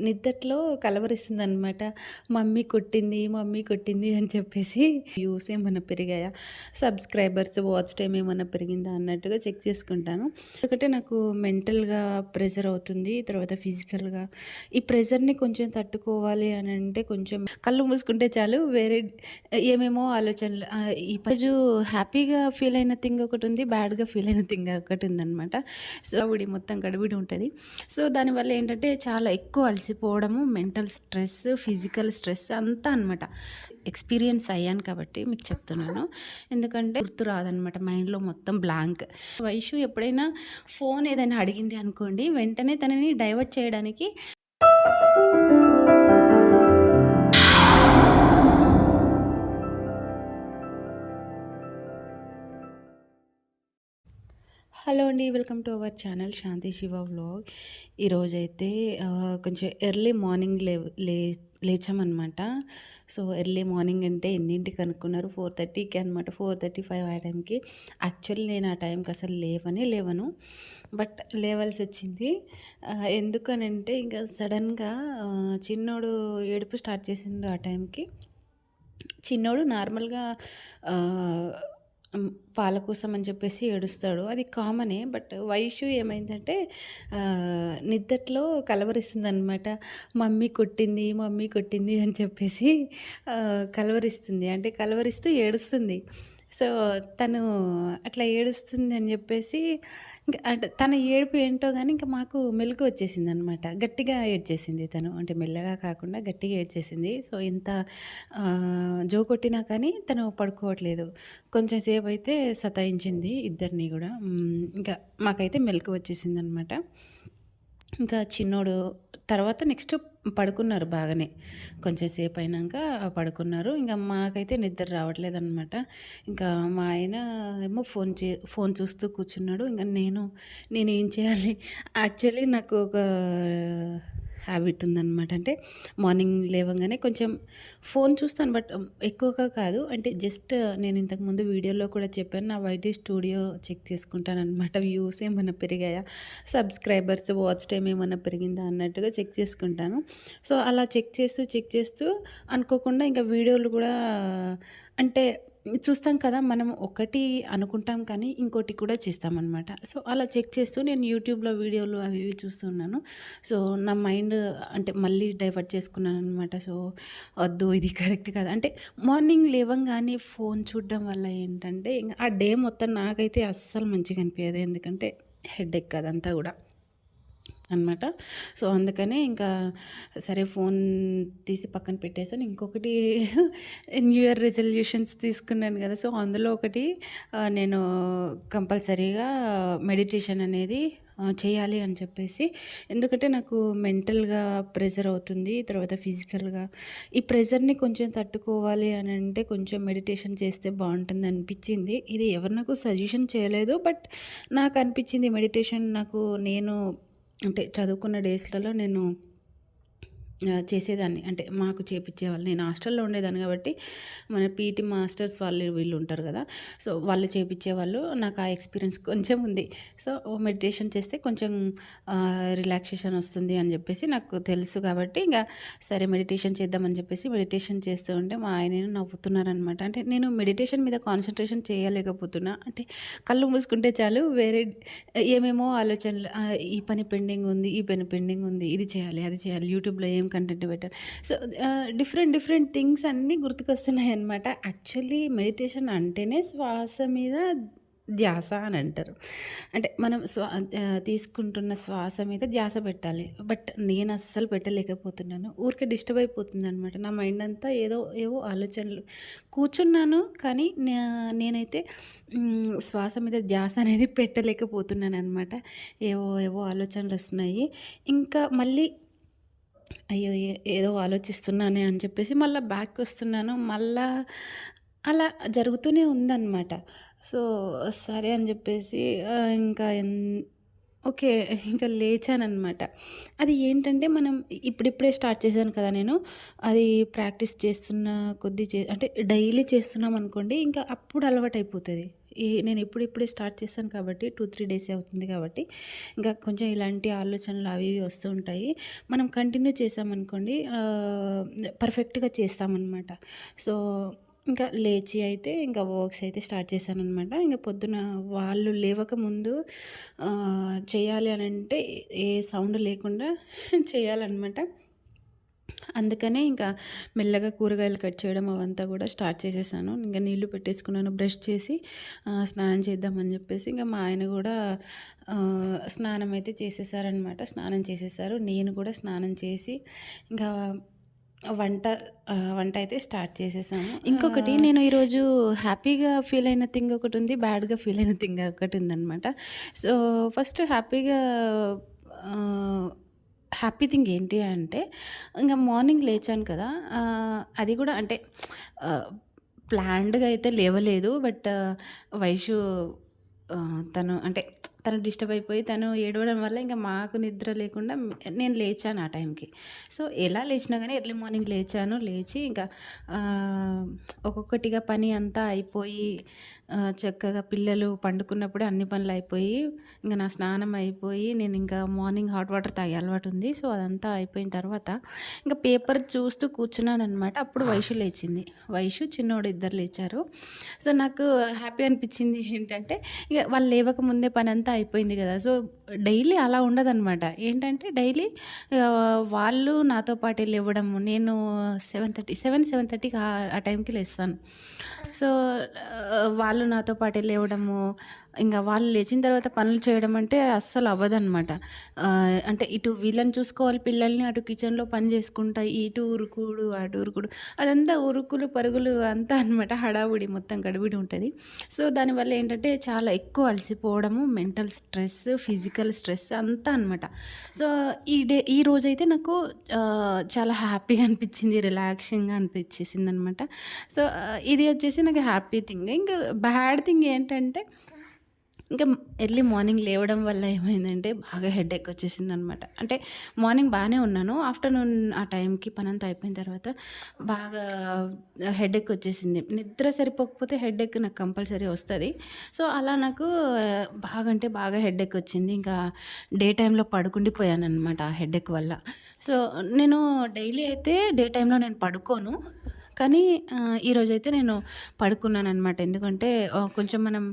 నిద్దట్లో కలవరిస్తుందనమాట. Mummy కొట్టింది అని చెప్పేసి వ్యూస్ ఏమన్నా పెరిగాయా? సబ్‌స్క్రైబర్స్, వాచ్ టైమ్ ఏమన్నా పెరిగిందా అన్నట్టుగా చెక్ చేసుకుంటాను. ఎందుకంటే నాకు మెంటల్‌గా ప్రెషర్ అవుతుంది. తర్వాత ఫిజికల్‌గా ఈ ప్రెషర్‌ని కొంచెం తట్టుకోవాలి అనంటే కొంచెం కళ్ళు మూసుకుంటే చాలు వేరే ఏమేమో ఆలోచనలు ఈ రోజు హ్యాపీగా ఫీల్ అయిన థింగ్ ఒకటుంది. బ్యాడ్‌గా ఫీల్ అయిన థింగ్ ఒకటుందనమాట. సో, మొత్తం గడిబిడి ఉంటది. సో, దానివల్ల ఏంటంటే చాలా ఎక్కువ అలసిపోవడము, మెంటల్ స్ట్రెస్, ఫిజికల్ స్ట్రెస్ అంతా అనమాట. ఎక్స్‌పీరియన్స్ అయ్యాను కాబట్టి మీకు చెప్తున్నాను. ఎందుకంటే గుర్తు రాదనమాట. మైండ్‌లో మొత్తం బ్లాంక్. వైషు ఎప్పుడైనా ఫోన్ ఏదైనా అడిగింది అనుకోండి, వెంటనే తనని డైవర్ట్ చేయడానికి హలో అండి. Welcome to our channel Shanti Shiva vlog. ఈరోజైతే కొంచెం ఎర్లీ మార్నింగ్ లేచామనమాట. సో, ఎర్లీ మార్నింగ్ అంటే ఎన్నింటికి అనుకున్నారు? 4:30కి అనమాట. 4:35 ఆ టైంకి. యాక్చువల్లీ నేను ఆ టైంకి అసలు లేవను. బట్ లేవాల్సొచ్చింది. ఎందుకనంటే ఇంకా సడన్‌గా చిన్నోడు ఏడుపు స్టార్ట్ చేసిండు ఆ టైంకి. చిన్నోడు నార్మల్‌గా ఆహ్, పాల కోసం అని చెప్పేసి ఏడుస్తాడు. అది కామనే. బట్ వైషు ఏమైందంటే నిద్దట్లో కలవరిస్తుందనమాట. మమ్మీ కొట్టింది అని చెప్పేసి కలవరిస్తుంది. అంటే కలవరిస్తూ ఏడుస్తుంది. సో, తను అట్లా ఏడుస్తుంది అని చెప్పేసి ఇంక అంటే తన ఏడుపు ఏంటో గానీ ఇంక మాకు మెలుకువ వచ్చేసిందనమాట. గట్టిగా ఏడ్చేసింది తను. అంటే మెల్లగా కాకుండా గట్టిగా ఏడ్చేసింది. సో, ఎంత జో కొట్టినా కానీ తను పడుకోవట్లేదు. కొంచెం సేపయితే సతాయించింది ఇద్దరిని గూడా. ఇంకా మాకైతే మెలుకువ వచ్చేసిందనమాట. ఇంకా చిన్నోడు తర్వాత నెక్స్ట్ పడుకున్నారు బాగానే. కొంచెం సేపయినాక పడుకున్నారు. ఇంక మాకైతే నిద్ర రావట్లేదనమాట. ఇంకా మా ఆయన ఏమో ఫోన్ చూస్తూ కూర్చున్నాడు. ఇంక నేనేం చేయాలి? యాక్చువల్లీ నాకు ఒక హ్యాబిట్ ఉందనమాట. అంటే మార్నింగ్ లేవంగానే కొంచెం ఫోన్ చూస్తాను. బట్ ఎక్కువగా కాదు. అంటే జస్ట్ నేను ఇంతకుముందు వీడియోలో కూడా చెప్పాను. నా వైటీ స్టూడియో చెక్ చేసుకుంటాననమాట. వ్యూస్ ఏమన్నా పెరిగాయా? సబ్‌స్క్రైబర్స్, వాచ్ టైమ్ ఏమన్నా పెరిగిందా అన్నట్టుగా చెక్ చేసుకుంటాను. సో, అలా చెక్ చేస్తూ అనుకోకుండా ఇంకా వీడియోలు గూడా అంటే చూస్తాం కదా! మనం ఒకటి అనుకుంటాం కానీ ఇంకోటి కూడా చేస్తామనమాట. సో, అలా చెక్ చేస్తూ నేను యూట్యూబ్‌లో వీడియోలు అవి ఇవి చూస్తున్నాను. సో, నా మైండ్ అంటే మళ్ళీ డైవర్ట్ చేసుకున్నాననమాట. సో, వద్దు ఇది కరెక్ట్ కాదు. అంటే మార్నింగ్ లేవంగానే ఫోన్ చూడడం వల్ల ఏంటంటే ఇంగ ఆ డే మొత్తం నాకైతే అస్సలు మంచిగా అనిపియదు. ఎందుకంటే హెడేక్ అదంతా గూడా అనమాట. సో, అందుకనే ఇంకా సరే ఫోన్ తీసి పక్కన పెట్టేసాను. ఇంకొకటి న్యూ ఇయర్ రిజల్యూషన్స్ తీసుకున్నాను గదా! సో, అందులో ఒకటి నేను కంపల్సరీగా మెడిటేషన్ అనేది చేయాలి అని చెప్పేసి. ఎందుకంటే నాకు మెంటల్‌గా ప్రెషర్ అవుతుంది. తర్వాత ఫిజికల్‌గా ఈ ప్రెషర్‌ని కొంచెం తట్టుకోవాలి అనంటే కొంచెం మెడిటేషన్ చేస్తే బావుంటుందనిపిచ్చింది. ఇది ఎవరు నాకు సజెషన్ చేయలేదు. బట్ నాకనిపిచ్చింది మెడిటేషన్ నాకు నేను అంటే చదువుకున్న డేస్‌లలో నేను చేసేదాన్ని. అంటే మాకు చేపిచ్చేవాళ్ళు. నేను హాస్టల్‌లో ఉండేదాన్ని కాబట్టి మన పీటీ మాస్టర్స్ వాళ్ళు వీళ్ళు ఉంటారు గదా! సో, వాళ్ళు చేపిచ్చేవాళ్ళు. నాకు ఆ ఎక్స్‌పీరియన్స్ కొంచెం ఉంది. సో, మెడిటేషన్ చేస్తే కొంచెం రిలాక్సేషన్ వస్తుంది అని జెప్పేసి నాకు తెలుసు కాబట్టి ఇంగ సరే మెడిటేషన్ చేద్దామని జెప్పేసి మెడిటేషన్ చేస్తూ ఉంటే మా ఆయనేమో నవ్వుతున్నారనమాట. అంటే నేను మెడిటేషన్ మీద కాన్సంట్రేషన్ చేయలేకపోతున్నా. అంటే కళ్ళు మూసుకుంటే చాలు వేరే ఏమేమో ఆలోచనలు ఈ పని పెండింగ్ ఉంది. ఇది చేయాలి, అది చేయాలి. యూట్యూబ్‌లో ఏం కంటెంట్ పెట్టాలి. సో, డిఫరెంట్ థింగ్స్ అన్నీ గుర్తుకొస్తున్నాయన్నమాట. యాక్చువల్లీ మెడిటేషన్ అంటేనే శ్వాస మీద ధ్యాస అని అంటారు. అంటే మనం తీసుకుంటున్న శ్వాస మీద ధ్యాస పెట్టాలి. బట్ నేను అస్సలు పెట్టలేకపోతున్నాను. ఊరికే డిస్టర్బ్ అయిపోతుందనమాట. నా మైండ్ అంతా ఏవో ఆలోచనలు. కూర్చున్నాను కానీ నేనైతే శ్వాస మీద ధ్యాస అనేది పెట్టలేకపోతున్నాననమాట. ఏవో ఆలోచనలొస్తున్నాయి. ఇంకా మళ్ళీ అయ్యో! ఏదో ఆలోచిస్తున్నానే అని చెప్పేసి మళ్ళా బ్యాక్‌కొస్తున్నాను. మళ్ళా అలా జరుగుతూనే ఉందనమాట. సో, సరే అని జెప్పేసి ఇంకా ఓకే. ఇంకా లేచాననమాట. అది ఏంటంటే మనం ఇప్పుడిప్పుడే స్టార్ట్ చేశాను కదా నేను. అది ప్రాక్టీస్ చేస్తున్న కొద్దీ అంటే డైలీ చేస్తున్నామనుకోండి ఇంకా అప్పుడు అలవాటయిపోతది. నేను ఇప్పుడిప్పుడే స్టార్ట్ చేశాను కాబట్టి 2-3 డేసే అవుతుంది కాబట్టి ఇంకా కొంచెం ఇలాంటి ఆలోచనలు అవి ఇవి వస్తూ ఉంటాయి. మనం కంటిన్యూ చేసామనుకోండి పర్ఫెక్ట్‌గా చేస్తామనమాట. సో ఇంకా లేచి అయితే ఇంకా వర్క్స్ అయితే స్టార్ట్ చేశాననమాట. ఇంక పొద్దున వాళ్ళు లేవక ముందు చేయాలి అనంటే ఏ సౌండ్ లేకుండా చేయాలనమాట. అందుకనే ఇంకా మెల్లగా కూరగాయలు కట్ చేయడం అవంతా కూడా స్టార్ట్ చేసేసాను. ఇంక నీళ్లు పెట్టేసుకున్నాను. బ్రష్ చేసి స్నానం చేద్దామని చెప్పేసి ఇంక మా ఆయన కూడా స్నానం అయితే చేసేసారనమాట. స్నానం చేసేసారు. నేను కూడా స్నానం చేసి ఇంకా వంట వంట అయితే స్టార్ట్ చేసేసాను. ఇంకొకటి నేను ఈరోజు హ్యాపీగా ఫీల్ అయిన థింగ్ ఒకటి ఉంది. బ్యాడ్‌గా ఫీల్ అయిన థింగ్ ఒకటి ఉందనమాట. సో, ఫస్ట్ హ్యాపీ థింగ్ ఏంటి అంటే, ఇంక మార్నింగ్ లేచాను కదా! అది కూడా అంటే ప్లాన్డ్‌గా అయితే లేవలేదు. బట్ వైషు తను అంటే తను డిస్టర్బ్ అయిపోయి తను ఏడవడం వల్ల ఇంక మాకు నిద్ర లేకుండా నేను లేచాను ఆ టైంకి. సో, ఎలా లేచినా గానీ ఎర్లీ మార్నింగ్ లేచాను. లేచి ఇంకా ఒక్కొక్కటిగా పని అంతా అయిపోయి చక్కగా పిల్లలు పండుకున్నప్పుడే అన్ని పనులు అయిపోయి, ఇంక నా స్నానం అయిపోయి నేను ఇంకా మార్నింగ్ హాట్ వాటర్ తాగే అలవాటు ఉంది. సో, అదంతా అయిపోయిన తర్వాత ఇంక పేపర్ చూస్తూ కూర్చున్నాననమాట. అప్పుడు వైషు లేచింది. వైషు, చిన్నోడు ఇద్దరు లేచారు. సో, నాకు హ్యాపీ అనిపించింది ఏంటంటే, ఇక వాళ్ళు లేవక ముందే పనంతా అయిపోయింది కదా! సో, డైలీ అలా ఉండదనమాట. ఏంటంటే డైలీ వాళ్ళు నాతో పాటే లేవడము. నేను 7:30కి ఆ టైంకి లేస్తాను. సో, వాళ్ళు నాతో పాటే లేవడము, ఇంగ వాళ్ళు లేచిన తర్వాత పనులు చేయడం అంటే అస్సలు అవ్వదనమాట. అంటే ఇటు వీళ్ళని చూసుకోవాలి పిల్లల్ని, అటు కిచెన్‌లో పని చేసుకుంటా, ఇటు ఉరుకుడు, అటు ఉరుకుడు అదంతా ఉరుకులు, పరుగులు అంతా అనమాట. హడావుడి మొత్తం గడిబిడి ఉంటది. సో, దానివల్ల ఏంటంటే చాలా ఎక్కువ అలసిపోవడము, మెంటల్ స్ట్రెస్, ఫిజికల్ స్ట్రెస్ అంతా అనమాట. సో, ఈ రోజైతే నాకు చాలా హ్యాపీగా అనిపించింది. రిలాక్సింగ్‌గా అనిపించేసిందనమాట. సో, ఇది వచ్చేసి నాకు హ్యాపీ థింగ్. ఇంకా బ్యాడ్ థింగ్ ఏంటంటే ఇంకా ఎర్లీ మార్నింగ్ లేవడం వల్ల ఏమైందంటే బాగా హెడేక్ వచ్చేసిందనమాట. అంటే మార్నింగ్ బాగానే ఉన్నాను. ఆఫ్టర్‌నూన్ ఆ టైంకి పనంతా అయిపోయిన తర్వాత బాగా హెడేక్ వచ్చేసింది. నిద్ర సరిపోకపోతే హెడేక్ నాకు కంపల్సరీ వస్తది. సో, అలా నాకు బాగా అంటే బాగా హెడేక్ వచ్చింది. ఇంకా డే టైమ్‌లో పడుకుండిపోయాననమాట ఆ హెడేక్ వల్ల. సో, నేను డైలీ అయితే డే టైమ్‌లో నేను పడుకోను. కానీ ఈరోజైతే నేను పడుకున్నాననమాట. ఎందుకంటే కొంచెం మనం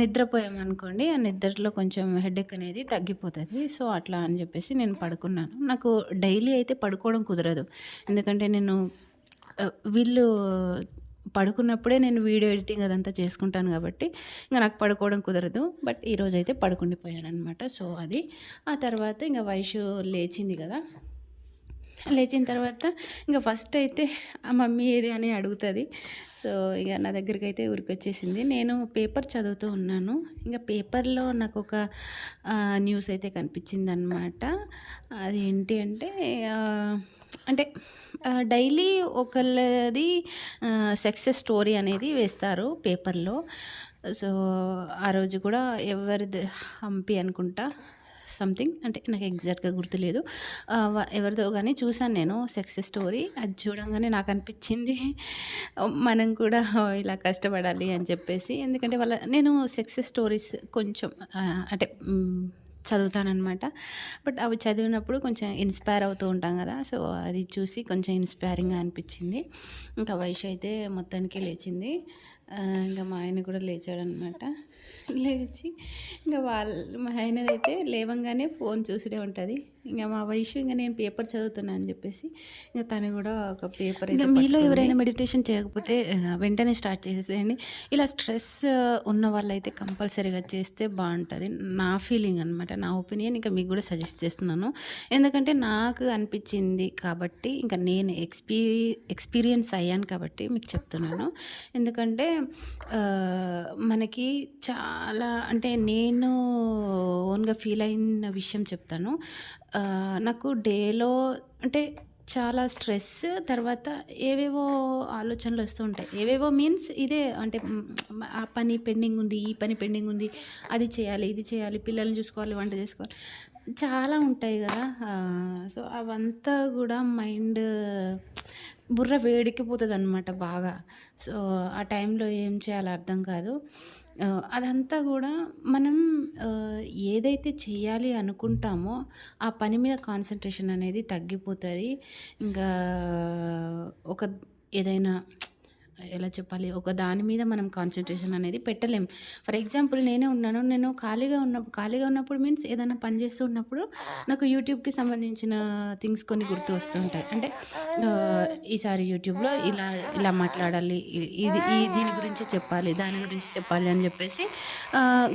నిద్రపోయామనుకోండి, ఆ నిద్రలో కొంచెం హెడేక్ అనేది తగ్గిపోతది. సో, అట్లా అని చెప్పేసి నేను పడుకున్నాను. నాకు డైలీ అయితే పడుకోవడం కుదరదు. ఎందుకంటే నేను వీళ్ళు పడుకున్నప్పుడే నేను వీడియో ఎడిటింగ్ అదంతా చేసుకుంటాను కాబట్టి, ఇంక నాకు పడుకోవడం కుదరదు. బట్ ఈరోజైతే పడుకుండిపోయాననమాట. సో, అది. ఆ తర్వాత ఇంక వైషు లేచింది కదా! లేచిన తర్వాత ఇంక ఫస్ట్ అయితే మమ్మీ ఏది అని అడుగుతుంది. సో, ఇక నా దగ్గరికైతే ఉరికొచ్చేసింది. నేను పేపర్ చదువుతూ ఉన్నాను. ఇంక పేపర్‌లో నాకొక న్యూస్ అయితే కనిపించిందనమాట. అదేంటి అంటే అంటే డైలీ ఒకళ్ళది సక్సెస్ స్టోరీ అనేది వేస్తారు పేపర్‌లో. సో, ఆ రోజు కూడా ఎవరిది హంపి అనుకుంటా. సంథింగ్ అంటే నాకు ఎగ్జాక్ట్‌గా గుర్తులేదు. ఎవరిదో గాని చూసాను నేను సక్సెస్ స్టోరీ. అది చూడంగానే నాకనిపించింది మనం కూడా ఇలా కష్టపడాలి అని చెప్పేసి. ఎందుకంటే నేను సక్సెస్ స్టోరీస్ కొంచెం అంటే చదువుతాననమాట. బట్ అవి చదివినప్పుడు కొంచెం ఇన్‌స్పైర్ అవుతూ ఉంటాం కదా! సో, అది చూసి కొంచెం ఇన్‌స్పైరింగ్‌గా అనిపించింది. ఇంకా వైషు అయితే మొత్తానికి లేచింది. ఇంక మా ఆయన కూడా లేచాడనమాట. లేచి ఇంక మా ఆయనదైతే లేవంగానే ఫోన్ చూసుడే ఉంటది. ఇంక మా వైషు ఇంక నేను పేపర్ చదువుతున్నా అని చెప్పేసి ఇంక తను కూడా ఒక పేపర్ అయితే మీలో పట్టుకుంది. ఎవరైనా మెడిటేషన్ చేయకపోతే వెంటనే స్టార్ట్ చేసేసేయండి. ఇలా స్ట్రెస్ ఉన్న వాళ్ళైతే కంపల్సరీగా చేస్తే బావుంటది. నా ఫీలింగ్ అనమాట. నా ఒపీనియన్. ఇంకా మీకు కూడా సజెస్ట్ చేస్తున్నాను. ఎందుకంటే నాకు అనిపించింది కాబట్టి ఇంకా నేను ఎక్స్‌పీరియన్స్ అయ్యాను కాబట్టి మీకు చెప్తున్నాను. ఎందుకంటే మనకి చాలా అంటే నేను ఓన్‌గా ఫీల్ అయిన విషయం చెప్తాను. నాకు డేలో అంటే చాలా స్ట్రెస్ తర్వాత ఏవేవో ఆలోచనలు వస్తూ ఉంటాయి. ఏవేవో మీన్స్ ఇదే అంటే ఆ పని పెండింగ్ ఉంది, ఈ పని పెండింగ్ ఉంది, అది చేయాలి, ఇది చేయాలి, పిల్లల్ని చూసుకోవాలి, వంట చేసుకోవాలి. చాలా ఉంటాయి గదా! సో, అవంతా గూడా బుర్ర వేడెక్కిపోతదనమాట బాగా. సో, ఆ టైంలో ఏం చేయాలో అర్థం కాదు. అదంతా గూడా మనం ఆహ్, ఏదైతే చెయ్యాలి అనుకుంటామో, ఆ పని మీద కాన్సంట్రేషన్ అనేది తగ్గిపోతది. ఇంకా ఒక ఏదైనా ఎలా చెప్పాలి? ఒక దాని మీద మనం కాన్సంట్రేషన్ అనేది పెట్టలేం. ఫర్ ఎగ్జాంపుల్ నేనే ఉన్నాను. నేను ఖాళీగా ఉన్నప్పుడు మీన్స్ ఏదైనా పని చేస్తూ ఉన్నప్పుడు నాకు యూట్యూబ్‌కి సంబంధించిన థింగ్స్ కొన్ని గుర్తు వస్తూ ఉంటాయి. అంటే ఈసారి యూట్యూబ్‌లో ఇలా మాట్లాడాలి. దీని గురించి చెప్పాలి, దాని గురించి చెప్పాలి అని చెప్పేసి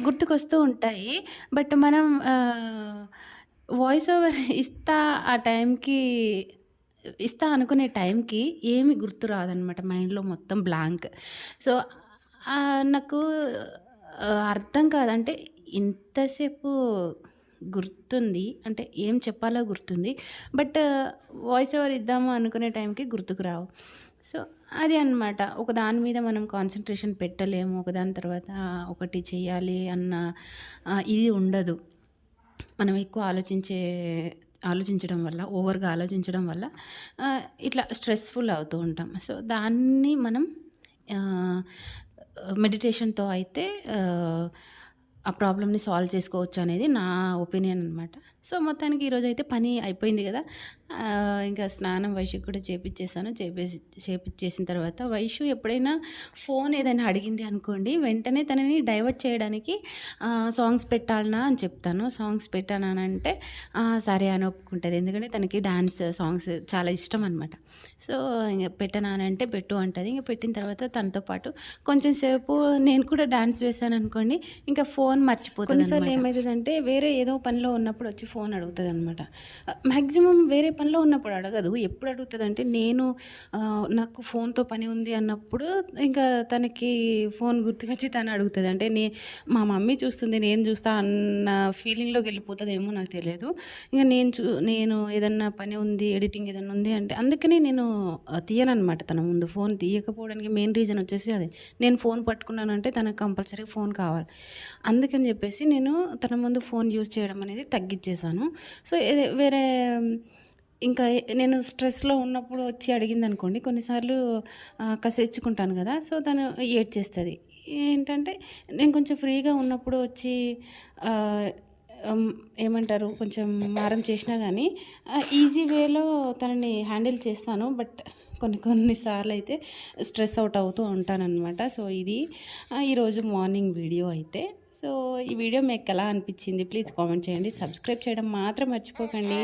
గుర్తుకొస్తూ ఉంటాయి. బట్ మనం వాయిస్ ఓవర్ ఆ టైంకి అనుకునే టైంకి ఏమి గుర్తు రాదనమాట. మైండ్‌లో మొత్తం బ్లాంక్. సో, నాకు అర్థం కాదు. అంటే ఇంతసేపు గుర్తుంది. అంటే ఏం చెప్పాలో గుర్తుంది. బట్ వాయిస్ ఓవర్ ఇద్దాము అనుకునే టైంకి గుర్తుకు రావు. సో, అది అనమాట. ఒక దాని మీద మనం కాన్సంట్రేషన్ పెట్టలేము. ఒకదాని తర్వాత ఒకటి చేయాలి అన్న ఇది ఉండదు. మనం ఎక్కువ ఆలోచించడం వల్ల, ఓవర్‌గా ఆలోచించడం వల్ల ఇట్లా స్ట్రెస్‌ఫుల్ అవుతూ ఉంటాం. సో, దాన్ని మనం ఆహ్, మెడిటేషన్‌తో అయితే ఆ ప్రాబ్లమ్‌ని సాల్వ్ చేసుకోవచ్చనేది నా ఒపీనియన్ అనమాట. సో, మొత్తానికి ఈరోజైతే పని అయిపోయింది గదా! ఇంకా స్నానం వైషుకి కూడా చేపిచ్చేసాను. చేపిచ్చేసిన తర్వాత వైషు ఎప్పుడైనా ఫోన్ ఏదైనా అడిగింది అనుకోండి, వెంటనే తనని డైవర్ట్ చేయడానికి సాంగ్స్ పెట్టాలనా అని చెప్తాను. సాంగ్స్ పెట్టానానంటే సరే అని ఒప్పుకుంటది. ఎందుకంటే తనకి డాన్స్ సాంగ్స్ చాలా ఇష్టం అనమాట. సో, ఇంగ పెట్టనా అనంటే పెట్టు అంటది. ఇంక పెట్టిన తర్వాత తనతో పాటు కొంచెం సేపు నేను కూడా డాన్స్ వేశాననుకోండి, ఇంకా ఫోన్ మర్చిపోతదనమాట. కొన్నిసార్లు ఏమైతదంటే వేరే ఏదో పనిలో ఉన్నప్పుడు వచ్చి ఫోన్ అడుగుతదనమాట. మాక్సిమం వేరే పనిలో ఉన్నప్పుడు అడగదు. ఎప్పుడు అడుగుతదంటే నాకు ఫోన్‌తో పని ఉంది అన్నప్పుడు ఇంకా తనకి ఫోన్ గుర్తుకొచ్చి తను అడుగుతది. అంటే మా మమ్మీ చూస్తుంది, నేను చూస్తా అన్న ఫీలింగ్‌లోకి వెళ్ళిపోతదేమో నాకు తెలియదు. ఇంక నేను ఏదన్నా పని ఉంది, ఎడిటింగ్ ఏదన్నా ఉంది అంటే అందుకనే నేను తీయననమాట తన ముందు. ఫోన్ తీయకపోవడానికి మెయిన్ రీజన్ వచ్చేసి అదే. నేను ఫోన్ పట్టుకున్నానంటే తనకు కంపల్సరీ ఫోన్ కావాలి. అందుకని చెప్పేసి నేను తన ముందు ఫోన్ యూజ్ చేయడం అనేది తగ్గిచ్చేసాను. సో, వేరే ఇంకా నేను స్ట్రెస్‌లో ఉన్నప్పుడు వచ్చి అడిగిందనుకోండి, కొన్నిసార్లు కసిరిచ్చుకుంటాను గదా! సో, తను ఏడ్చేస్తది. ఏంటంటే నేను కొంచెం ఫ్రీగా ఉన్నప్పుడు వచ్చి ఆహ్, ఏమంటారు కొంచెం మారం చేసినా గానీ ఈజీ వేలో తనని హ్యాండిల్ చేస్తాను. బట్ కొన్ని సార్లయితే స్ట్రెస్ అవుట్ అవుతూ ఉంటాననమాట. సో, ఇది ఈరోజు మార్నింగ్ వీడియో అయితే. సో, ఈ వీడియో మీకెలా అనిపిచ్చింది? ప్లీజ్ కామెంట్ చేయండి. సబ్స్క్రైబ్ చేయడం మాత్రం మర్చిపోకండి.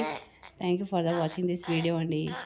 Thank you for watching this video అండి.